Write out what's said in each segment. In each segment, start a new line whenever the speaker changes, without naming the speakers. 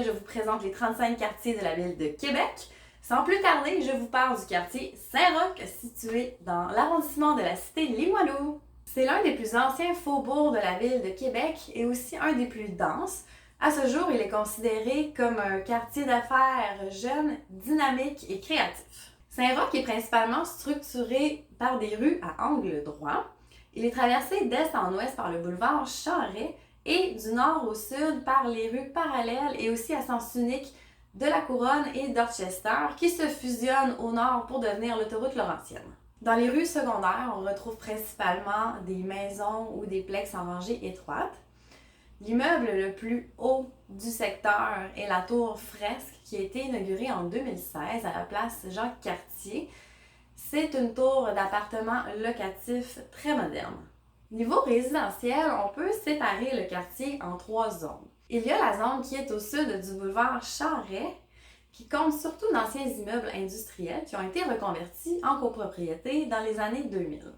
je vous présente les 35 quartiers de la ville de Québec. Sans plus tarder, je vous parle du quartier Saint-Roch, situé dans l'arrondissement de la cité Limoilou. C'est l'un des plus anciens faubourgs de la ville de Québec et aussi un des plus denses. À ce jour, il est considéré comme un quartier d'affaires jeune, dynamique et créatif. Saint-Roch est principalement structuré par des rues à angle droit. Il est traversé d'est en ouest par le boulevard Charest et du nord au sud par les rues parallèles et aussi à sens unique de la Couronne et Dorchester qui se fusionnent au nord pour devenir l'autoroute Laurentienne. Dans les rues secondaires, on retrouve principalement des maisons ou des plexes en rangées étroites. L'immeuble le plus haut du secteur est la tour Fresque qui a été inaugurée en 2016 à la place Jacques-Cartier. C'est une tour d'appartements locatifs très moderne. Niveau résidentiel, on peut séparer le quartier en 3 zones. Il y a la zone qui est au sud du boulevard Charest, qui compte surtout d'anciens immeubles industriels qui ont été reconvertis en copropriété dans les années 2000.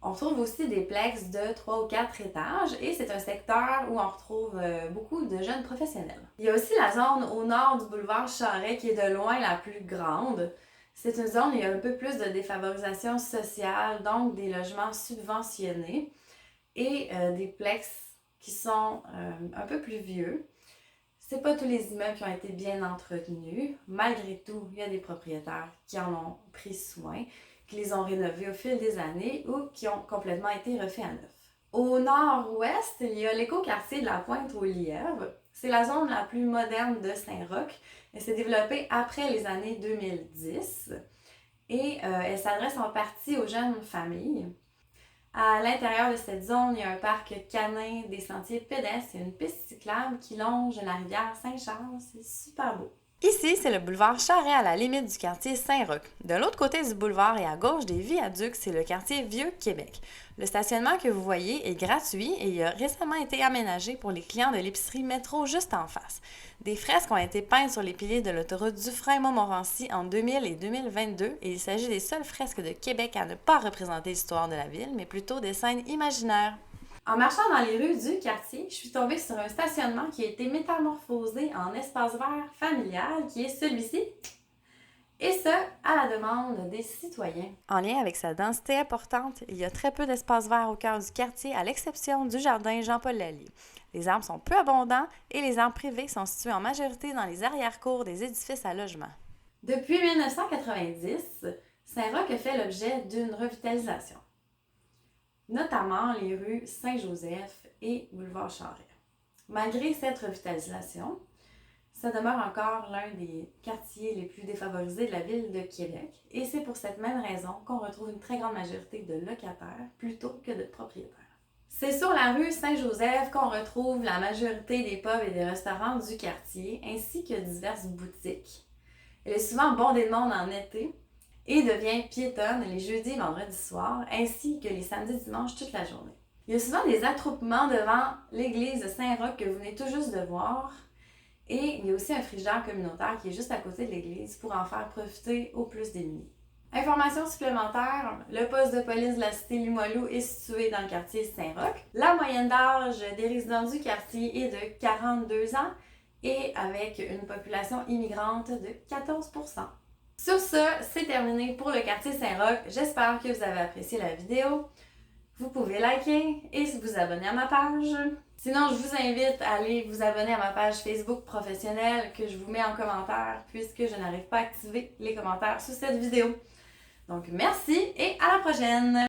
On trouve aussi des plexes de 3 ou 4 étages et c'est un secteur où on retrouve beaucoup de jeunes professionnels. Il y a aussi la zone au nord du boulevard Charest qui est de loin la plus grande. C'est une zone où il y a un peu plus de défavorisation sociale, donc des logements subventionnés et des plexes qui sont un peu plus vieux. C'est pas tous les immeubles qui ont été bien entretenus. Malgré tout, il y a des propriétaires qui en ont pris soin, qui les ont rénovés au fil des années ou qui ont complètement été refaits à neuf. Au nord-ouest, il y a l'écoquartier de la Pointe-aux-Lièvres. C'est la zone la plus moderne de Saint-Roch. Elle s'est développée après les années 2010 et elle s'adresse en partie aux jeunes familles. À l'intérieur de cette zone, il y a un parc canin, des sentiers pédestres et une piste cyclable qui longe la rivière Saint-Charles. C'est super beau. Ici, c'est le boulevard Charest à la limite du quartier Saint-Roch. De l'autre côté du boulevard et à gauche des viaducs, c'est le quartier Vieux-Québec. Le stationnement que vous voyez est gratuit et il a récemment été aménagé pour les clients de l'épicerie Métro juste en face. Des fresques ont été peintes sur les piliers de l'autoroute Dufresne-Montmorency en 2000 et 2022 et il s'agit des seules fresques de Québec à ne pas représenter l'histoire de la ville, mais plutôt des scènes imaginaires. En marchant dans les rues du quartier, je suis tombée sur un stationnement qui a été métamorphosé en espace vert familial, qui est celui-ci, et ce, à la demande des citoyens. En lien avec sa densité importante, il y a très peu d'espace vert au cœur du quartier, à l'exception du jardin Jean-Paul Lallier. Les arbres sont peu abondants et les arbres privés sont situés en majorité dans les arrière-cours des édifices à logement. Depuis 1990, Saint-Roch a fait l'objet d'une revitalisation, notamment les rues Saint-Joseph et boulevard Charest. Malgré cette revitalisation, ça demeure encore l'un des quartiers les plus défavorisés de la ville de Québec et c'est pour cette même raison qu'on retrouve une très grande majorité de locataires plutôt que de propriétaires. C'est sur la rue Saint-Joseph qu'on retrouve la majorité des pubs et des restaurants du quartier ainsi que diverses boutiques. Elle est souvent bondée de monde en été et devient piétonne les jeudis et vendredis soirs, ainsi que les samedis et dimanches toute la journée. Il y a souvent des attroupements devant l'église de Saint-Roch que vous venez tout juste de voir, et il y a aussi un frigidaire communautaire qui est juste à côté de l'église pour en faire profiter au plus démunis. Informations supplémentaires, le poste de police de la cité Limoilou est situé dans le quartier Saint-Roch. La moyenne d'âge des résidents du quartier est de 42 ans et avec une population immigrante de 14%. Sur ce, c'est terminé pour le quartier Saint-Roch. J'espère que vous avez apprécié la vidéo. Vous pouvez liker et vous abonner à ma page. Sinon, je vous invite à aller vous abonner à ma page Facebook professionnelle que je vous mets en commentaire puisque je n'arrive pas à activer les commentaires sous cette vidéo. Donc, merci et à la prochaine!